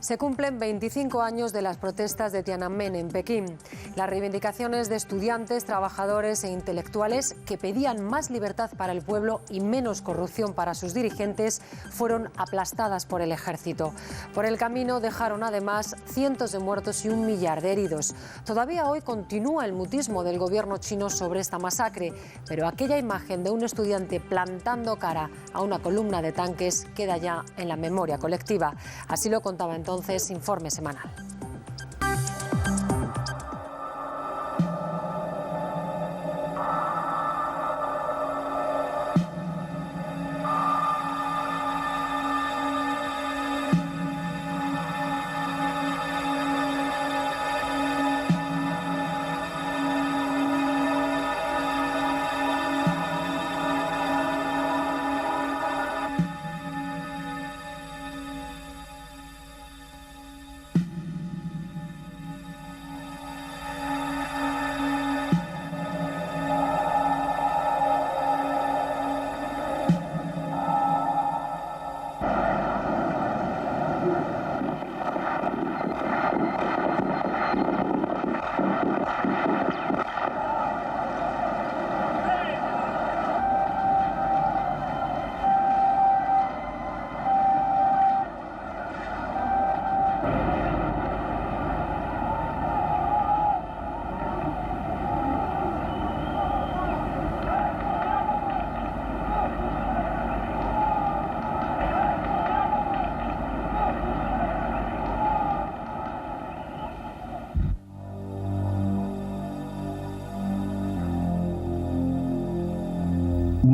Se cumplen 25 años de las protestas de Tiananmen en Pekín. Las reivindicaciones de estudiantes, trabajadores e intelectuales que pedían más libertad para el pueblo y menos corrupción para sus dirigentes fueron aplastadas por el ejército. Por el camino dejaron además cientos de muertos y 1 millar de heridos. Todavía hoy continúa el mutismo del gobierno chino sobre esta masacre, pero aquella imagen de un estudiante plantando cara a una columna de tanques queda ya en la memoria colectiva. Así lo contaba entonces Informe Semanal.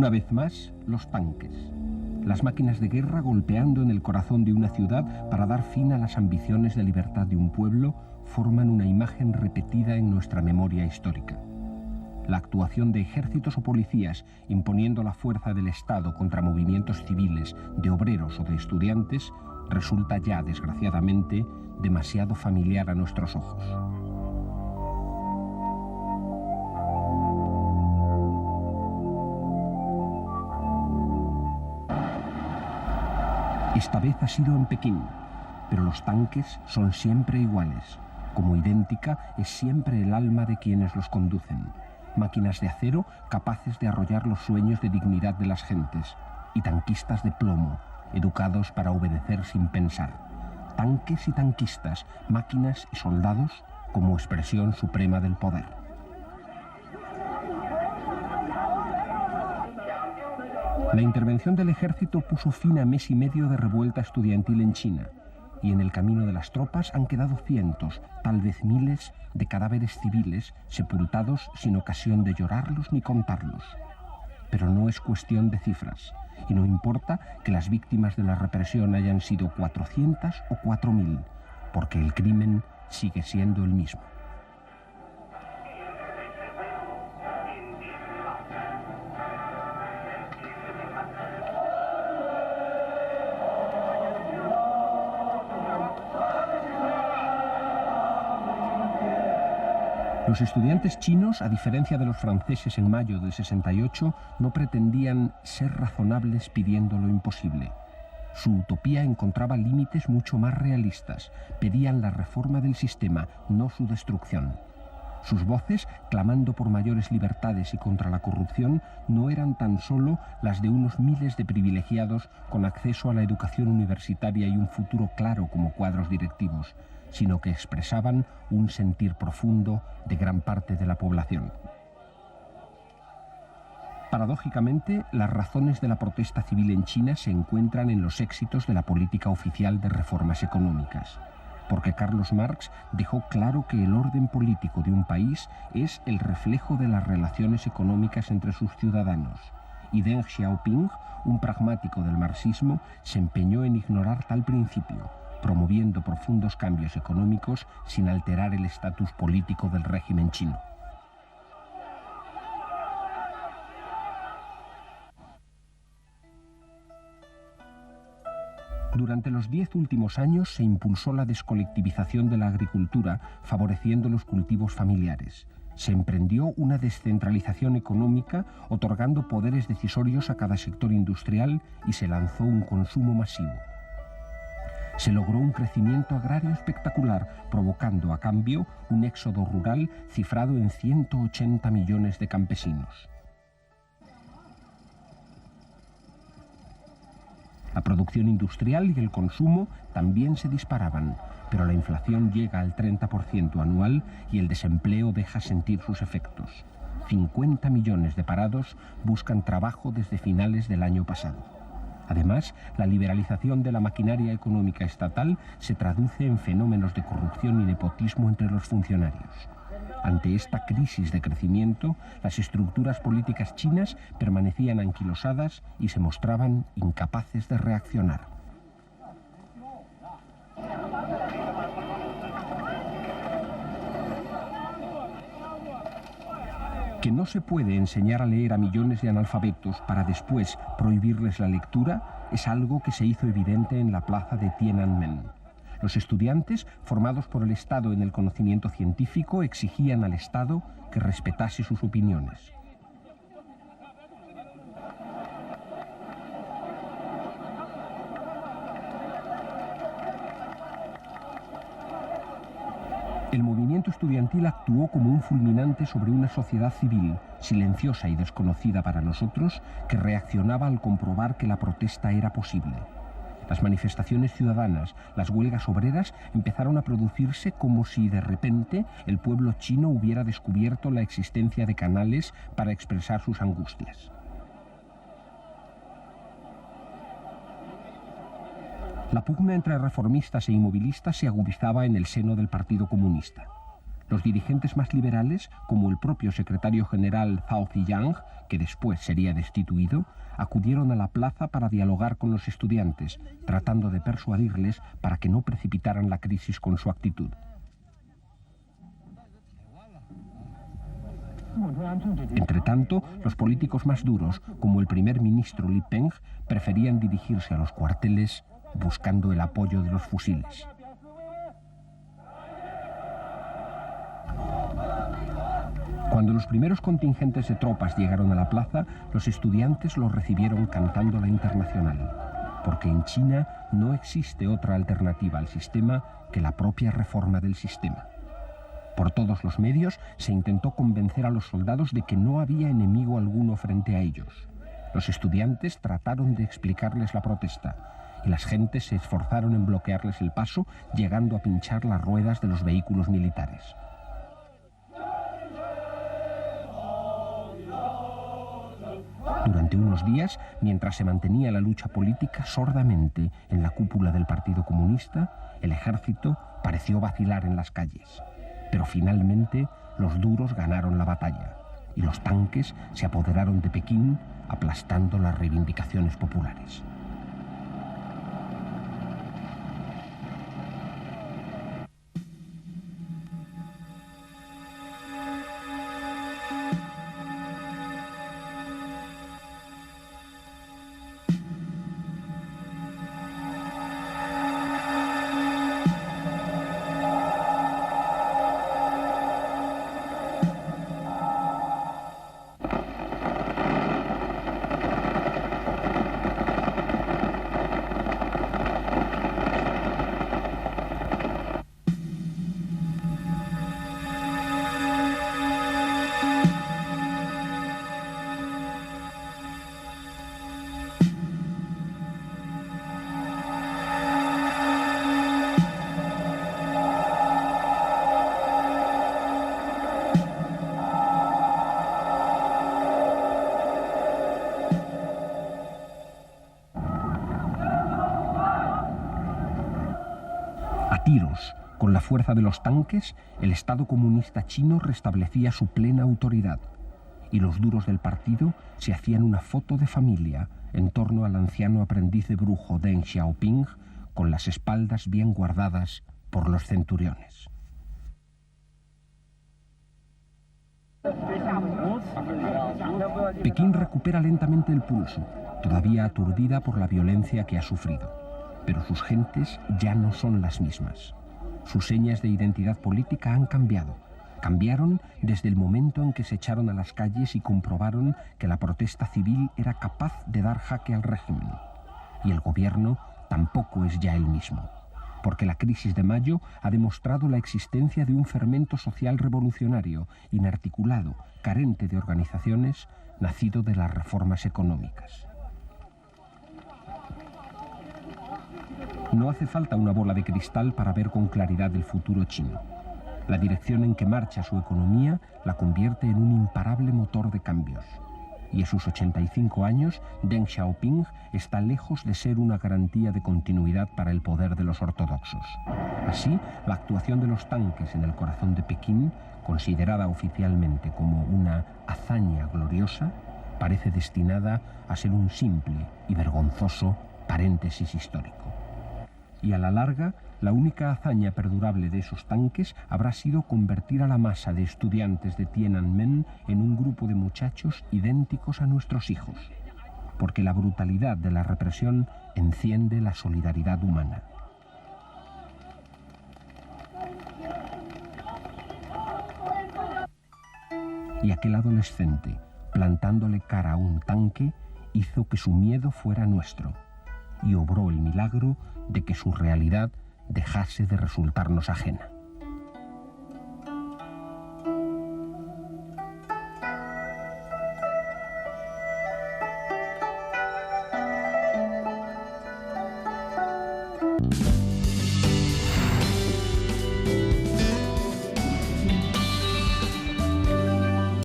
Una vez más, los tanques. Las máquinas de guerra golpeando en el corazón de una ciudad para dar fin a las ambiciones de libertad de un pueblo forman una imagen repetida en nuestra memoria histórica. La actuación de ejércitos o policías imponiendo la fuerza del Estado contra movimientos civiles, de obreros o de estudiantes resulta ya, desgraciadamente, demasiado familiar a nuestros ojos. Esta vez ha sido en Pekín, pero los tanques son siempre iguales. Como idéntica es siempre el alma de quienes los conducen. Máquinas de acero capaces de arrollar los sueños de dignidad de las gentes. Y tanquistas de plomo, educados para obedecer sin pensar. Tanques y tanquistas, máquinas y soldados como expresión suprema del poder. La intervención del ejército puso fin a mes y medio de revuelta estudiantil en China, y en el camino de las tropas han quedado cientos, tal vez miles, de cadáveres civiles sepultados sin ocasión de llorarlos ni contarlos. Pero no es cuestión de cifras, y no importa que las víctimas de la represión hayan sido 400 o 4000, porque el crimen sigue siendo el mismo. Los estudiantes chinos, a diferencia de los franceses en mayo del 68, no pretendían ser razonables pidiendo lo imposible. Su utopía encontraba límites mucho más realistas. Pedían la reforma del sistema, no su destrucción. Sus voces, clamando por mayores libertades y contra la corrupción, no eran tan solo las de unos miles de privilegiados con acceso a la educación universitaria y un futuro claro como cuadros directivos, sino que expresaban un sentir profundo de gran parte de la población. Paradójicamente, las razones de la protesta civil en China se encuentran en los éxitos de la política oficial de reformas económicas, porque Carlos Marx dejó claro que el orden político de un país es el reflejo de las relaciones económicas entre sus ciudadanos, y Deng Xiaoping, un pragmático del marxismo, se empeñó en ignorar tal principio, promoviendo profundos cambios económicos sin alterar el estatus político del régimen chino. Durante los 10 últimos años se impulsó la descolectivización de la agricultura, favoreciendo los cultivos familiares. Se emprendió una descentralización económica, otorgando poderes decisorios a cada sector industrial, y se lanzó un consumo masivo. Se logró un crecimiento agrario espectacular, provocando a cambio un éxodo rural cifrado en 180 millones de campesinos. La producción industrial y el consumo también se disparaban, pero la inflación llega al 30% anual y el desempleo deja sentir sus efectos. 50 millones de parados buscan trabajo desde finales del año pasado. Además, la liberalización de la maquinaria económica estatal se traduce en fenómenos de corrupción y nepotismo entre los funcionarios. Ante esta crisis de crecimiento, las estructuras políticas chinas permanecían anquilosadas y se mostraban incapaces de reaccionar. Que no se puede enseñar a leer a millones de analfabetos para después prohibirles la lectura es algo que se hizo evidente en la plaza de Tiananmen. Los estudiantes, formados por el Estado en el conocimiento científico, exigían al Estado que respetase sus opiniones. El movimiento estudiantil actuó como un fulminante sobre una sociedad civil, silenciosa y desconocida para nosotros, que reaccionaba al comprobar que la protesta era posible. Las manifestaciones ciudadanas, las huelgas obreras empezaron a producirse como si de repente el pueblo chino hubiera descubierto la existencia de canales para expresar sus angustias. La pugna entre reformistas e inmovilistas se agudizaba en el seno del Partido Comunista. Los dirigentes más liberales, como el propio secretario general Zhao Ziyang, que después sería destituido, acudieron a la plaza para dialogar con los estudiantes, tratando de persuadirles para que no precipitaran la crisis con su actitud. Entretanto, los políticos más duros, como el primer ministro Li Peng, preferían dirigirse a los cuarteles buscando el apoyo de los fusiles. Cuando los primeros contingentes de tropas llegaron a la plaza, los estudiantes los recibieron cantando la Internacional, porque en China no existe otra alternativa al sistema que la propia reforma del sistema. Por todos los medios se intentó convencer a los soldados de que no había enemigo alguno frente a ellos. Los estudiantes trataron de explicarles la protesta, y las gentes se esforzaron en bloquearles el paso, llegando a pinchar las ruedas de los vehículos militares. Durante unos días, mientras se mantenía la lucha política sordamente en la cúpula del Partido Comunista, el ejército pareció vacilar en las calles. Pero finalmente los duros ganaron la batalla y los tanques se apoderaron de Pekín, aplastando las reivindicaciones populares. Con la fuerza de los tanques, el Estado comunista chino restablecía su plena autoridad y los duros del partido se hacían una foto de familia en torno al anciano aprendiz de brujo Deng Xiaoping, con las espaldas bien guardadas por los centuriones. Pekín recupera lentamente el pulso, todavía aturdida por la violencia que ha sufrido, pero sus gentes ya no son las mismas. Sus señas de identidad política han cambiado. Cambiaron desde el momento en que se echaron a las calles y comprobaron que la protesta civil era capaz de dar jaque al régimen. Y el gobierno tampoco es ya el mismo. porque la crisis de mayo ha demostrado la existencia de un fermento social revolucionario, inarticulado, carente de organizaciones, nacido de las reformas económicas. No hace falta una bola de cristal para ver con claridad el futuro chino. La dirección en que marcha su economía la convierte en un imparable motor de cambios. Y a sus 85 años, Deng Xiaoping está lejos de ser una garantía de continuidad para el poder de los ortodoxos. Así, la actuación de los tanques en el corazón de Pekín, considerada oficialmente como una hazaña gloriosa, parece destinada a ser un simple y vergonzoso paréntesis histórico. Y a la larga, la única hazaña perdurable de esos tanques habrá sido convertir a la masa de estudiantes de Tiananmen en un grupo de muchachos idénticos a nuestros hijos, porque la brutalidad de la represión enciende la solidaridad humana. Y aquel adolescente, plantándole cara a un tanque, hizo que su miedo fuera nuestro, y obró el milagro de que su realidad dejase de resultarnos ajena.